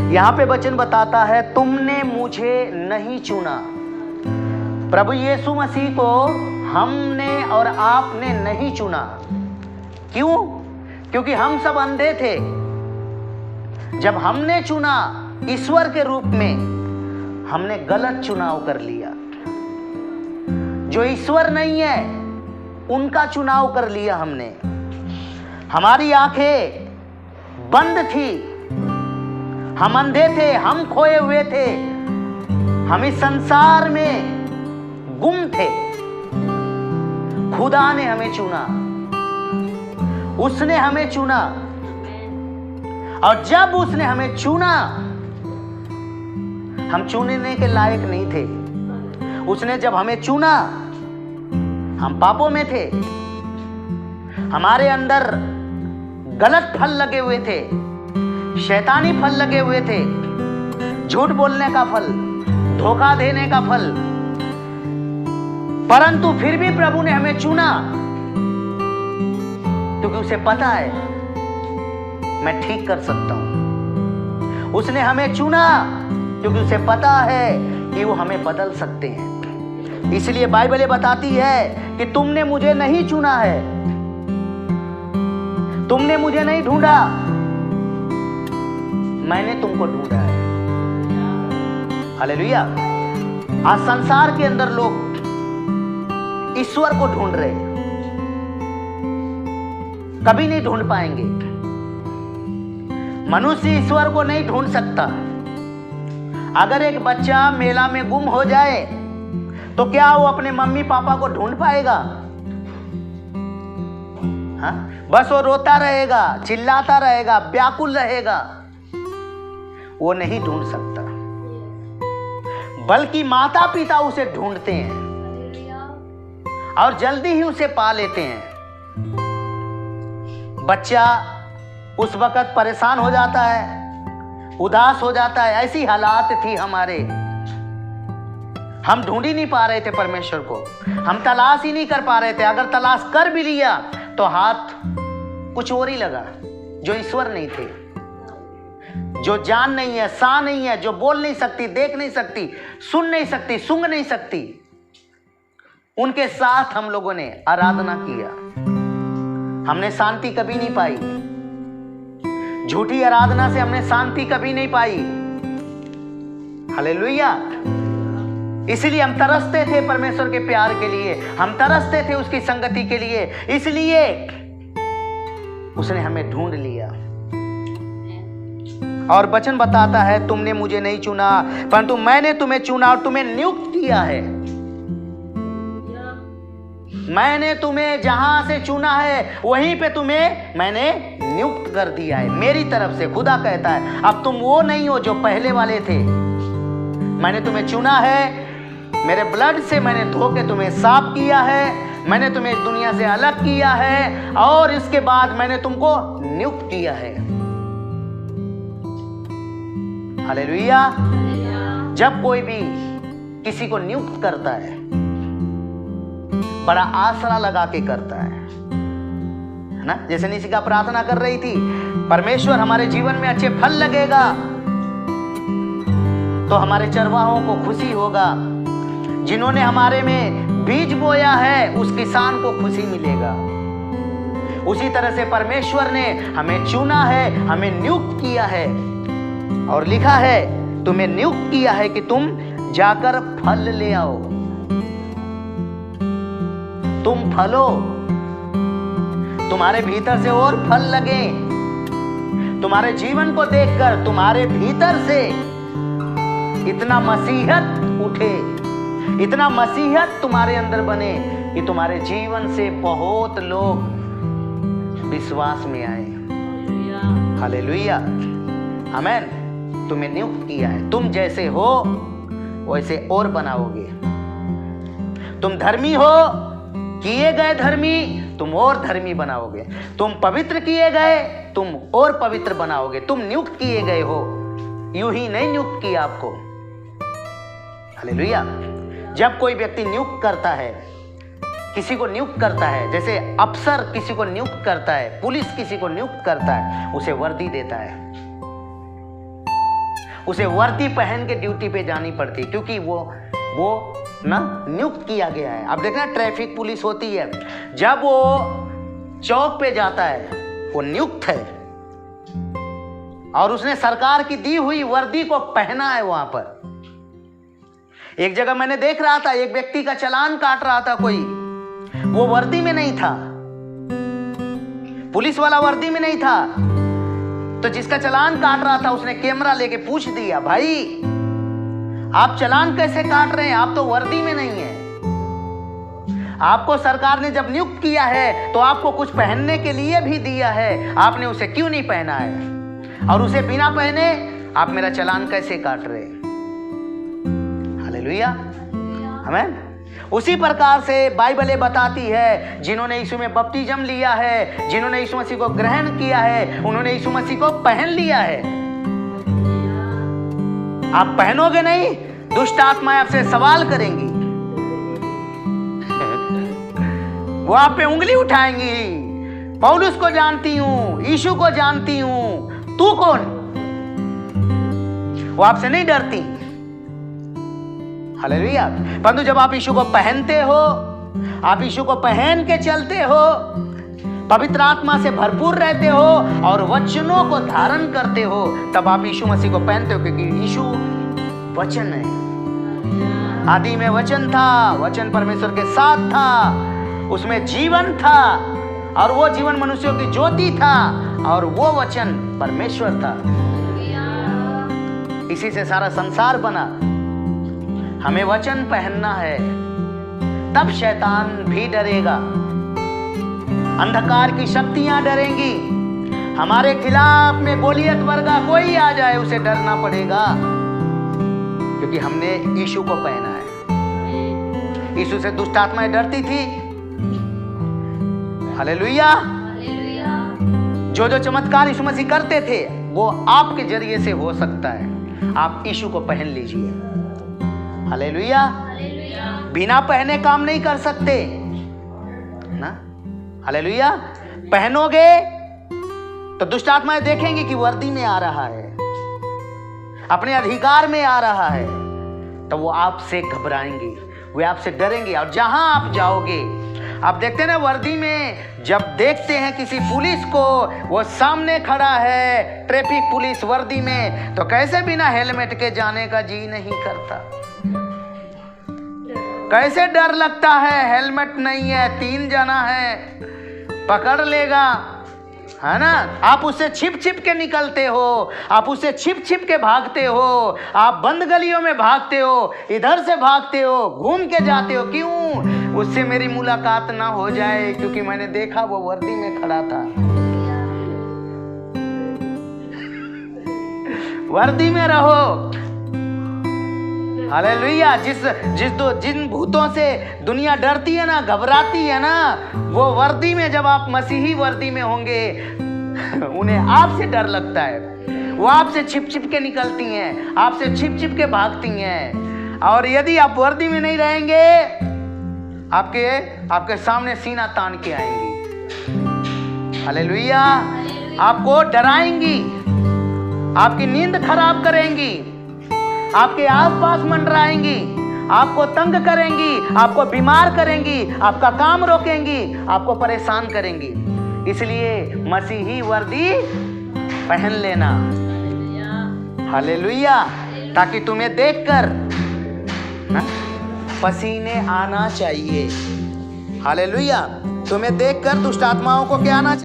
यहां पे वचन बताता है तुमने मुझे नहीं चुना। प्रभु यीशु मसीह को हमने और आपने नहीं चुना। क्यों? क्योंकि हम सब अंधे थे। जब हमने चुना ईश्वर के रूप में, हमने गलत चुनाव कर लिया। जो ईश्वर नहीं है उनका चुनाव कर लिया हमने। हमारी आंखें बंद थी, हम अंधे थे, हम खोए हुए थे, हम इस संसार में गुम थे। खुदा ने हमें चुना, उसने हमें चुना, और जब उसने हमें चुना, हम चुनने के लायक नहीं थे। उसने जब हमें चुना, हम पापों में थे, हमारे अंदर गलत फल लगे हुए थे, शैतानी फल लगे हुए थे, झूठ बोलने का फल, धोखा देने का फल। परंतु फिर भी प्रभु ने हमें चुना, क्योंकि उसे पता है मैं ठीक कर सकता हूं। उसने हमें चुना क्योंकि उसे पता है कि वो हमें बदल सकते हैं। इसलिए बाइबल बताती है कि तुमने मुझे नहीं चुना है, तुमने मुझे नहीं ढूंढा, मैंने तुमको ढूंढा है। हालेलुया। आज संसार के अंदर लोग ईश्वर को ढूंढ रहे हैं, कभी नहीं ढूंढ पाएंगे। मनुष्य ईश्वर को नहीं ढूंढ सकता। अगर एक बच्चा मेला में गुम हो जाए तो क्या वो अपने मम्मी पापा को ढूंढ पाएगा? हाँ? बस वो रोता रहेगा, चिल्लाता रहेगा, व्याकुल रहेगा, वो नहीं ढूंढ सकता। बल्कि माता पिता उसे ढूंढते हैं और जल्दी ही उसे पा लेते हैं। बच्चा उस वक्त परेशान हो जाता है, उदास हो जाता है। ऐसी हालात थी हमारे, हम ढूंढ ही नहीं पा रहे थे परमेश्वर को, हम तलाश ही नहीं कर पा रहे थे। अगर तलाश कर भी लिया तो हाथ कुछ और ही लगा, जो ईश्वर नहीं थे, जो जान नहीं है, सा नहीं है, जो बोल नहीं सकती, देख नहीं सकती, सुन नहीं सकती, सूंघ नहीं सकती, उनके साथ हम लोगों ने आराधना किया। हमने शांति कभी नहीं पाई, झूठी आराधना से हमने शांति कभी नहीं पाई। हालेलुया। इसलिए हम तरसते थे परमेश्वर के प्यार के लिए, हम तरसते थे उसकी संगति के लिए। इसलिए उसने हमें ढूंढ लिया। और वचन बताता है तुमने मुझे नहीं चुना परंतु मैंने तुम्हें चुना और तुम्हें नियुक्त किया है। मैंने तुम्हें जहां से चुना है वहीं पे तुम्हें मैंने नियुक्त कर दिया है मेरी तरफ से। खुदा कहता है अब तुम वो नहीं हो जो पहले वाले थे। मैंने तुम्हें चुना है, मेरे ब्लड से मैंने धो के तुम्हें साफ किया है, मैंने तुम्हें इस दुनिया से अलग किया है और इसके बाद मैंने तुमको नियुक्त किया है। हालेलुया। जब कोई भी किसी को नियुक्त करता है बड़ा आसरा लगा के करता है ना। जैसे निशिका प्रार्थना कर रही थी, परमेश्वर हमारे जीवन में अच्छे फल लगेगा तो हमारे चरवाहों को खुशी होगा। जिन्होंने हमारे में बीज बोया है उस किसान को खुशी मिलेगा। उसी तरह से परमेश्वर ने हमें चुना है, हमें नियुक्त किया है और लिखा है तुम्हें नियुक्त किया है कि तुम जाकर फल ले आओ। तुम फलो, तुम्हारे भीतर से और फल लगे। तुम्हारे जीवन को देखकर तुम्हारे भीतर से इतना मसीहत उठे, इतना मसीहत तुम्हारे अंदर बने कि तुम्हारे जीवन से बहुत लोग विश्वास में आए। हालेलुया, आमेन। तुम्हें नियुक्त किया है, तुम जैसे हो वैसे और बनाओगे। तुम धर्मी हो, किए गए धर्मी, तुम और धर्मी बनाओगे। तुम पवित्र किए गए, तुम और पवित्र बनाओगे। तुम नियुक्त किए गए हो, यूं ही नहीं नियुक्त किया आपको। हालेलुया। जब कोई व्यक्ति नियुक्त करता है, किसी को नियुक्त करता है, जैसे अफसर किसी को नियुक्त करता है, पुलिस किसी को नियुक्त करता है, उसे वर्दी देता है उसे वर्दी पहन के ड्यूटी पे जानी पड़ती, क्योंकि वो ना नियुक्त किया गया है। अब देखना, ट्रैफिक पुलिस होती है, जब वो चौक पे जाता है वो नियुक्त है और उसने सरकार की दी हुई वर्दी को पहना है। वहां पर एक जगह मैंने देख रहा था, एक व्यक्ति का चालान काट रहा था कोई, वो वर्दी में नहीं था, पुलिस वाला वर्दी में नहीं था, तो जिसका चालान काट रहा था उसने कैमरा लेके पूछ दिया, भाई आप चालान कैसे काट रहे हैं, आप तो वर्दी में नहीं है। आपको सरकार ने जब नियुक्त किया है तो आपको कुछ पहनने के लिए भी दिया है, आपने उसे क्यों नहीं पहना है, और उसे बिना पहने आप मेरा चालान कैसे काट रहे हैं। हालेलुया, आमीन। उसी प्रकार से बाइबल बताती है, जिन्होंने यीशु में बपतिस्म लिया है, जिन्होंने यीशु मसीह को ग्रहण किया है, उन्होंने यीशु मसीह को पहन लिया है। आप पहनोगे नहीं, दुष्ट आत्माएं आपसे सवाल करेंगी, वो आप पे उंगली उठाएंगी, पौलुस को जानती हूं, यीशु को जानती हूं, तू कौन। वो आपसे नहीं डरती। हालेलुया। परंतु जब आप यीशु को पहनते हो, आप यीशु को पहन के चलते हो, पवित्र आत्मा से भरपूर रहते हो और वचनों को धारण करते हो, तब आप यीशु मसीह को पहनते हो, क्योंकि यीशु वचन है। आदि में वचन था, वचन परमेश्वर के साथ था, उसमें जीवन था और वो जीवन मनुष्यों की ज्योति था और वो वचन परमेश्वर था। इसी से सारा संसार बना। हमें वचन पहनना है, तब शैतान भी डरेगा, अंधकार की शक्तियां डरेंगी, हमारे खिलाफ में गोलियत वर्गा कोई आ जाए उसे डरना पड़ेगा, क्योंकि हमने यीशु को पहना है। यीशु से दुष्ट आत्माएं डरती थी। हालेलुया। जो जो चमत्कार यीशु मसीह करते थे वो आपके जरिए से हो सकता है। आप यीशु को पहन लीजिए। हालेलुया। बिना पहने काम नहीं कर सकते ना। हालेलुया। पहनोगे तो दुष्ट आत्माएं देखेंगी कि वर्दी में आ रहा है, अपने अधिकार में आ रहा है, तो वो आपसे घबराएंगी, वे आपसे डरेंगे। और जहां आप जाओगे, आप देखते हैं ना, वर्दी में जब देखते हैं किसी पुलिस को, वो सामने खड़ा है, ट्रैफिक पुलिस वर्दी में, तो कैसे बिना हेलमेट के जाने का जी नहीं करता। कैसे डर लगता है, हेलमेट नहीं है, 3 जना है, पकड़ लेगा, है ना। आप उससे छिप छिप के निकलते हो, आप उससे छिप छिप के भागते हो, आप बंद गलियों में भागते हो, इधर से भागते हो, घूम के जाते हो। क्यों? उससे मेरी मुलाकात ना हो जाए, क्योंकि मैंने देखा वो वर्दी में खड़ा था। वर्दी में रहो। हालेलुया। जिन भूतों से दुनिया डरती है ना, घबराती है ना, वो वर्दी में, जब आप मसीही वर्दी में होंगे, उन्हें आपसे डर लगता है। वो आपसे छिप छिप के निकलती हैं, आपसे छिप छिप के भागती हैं। और यदि आप वर्दी में नहीं रहेंगे, आपके सामने सीना तान के आएंगी। हालेलुया। आपको डराएंगी, आपकी नींद खराब करेंगी, आपके आसपास मंडराएंगी, आपको तंग करेंगी, आपको बीमार करेंगी, आपका काम रोकेंगी, आपको परेशान करेंगी। इसलिए मसीही वर्दी पहन लेना। हालेलुया। ताकि तुम्हें देखकर ना पसीने आना चाहिए। हालेलुया। तुम्हें देखकर दुष्ट आत्माओं को क्या आना चाहिए?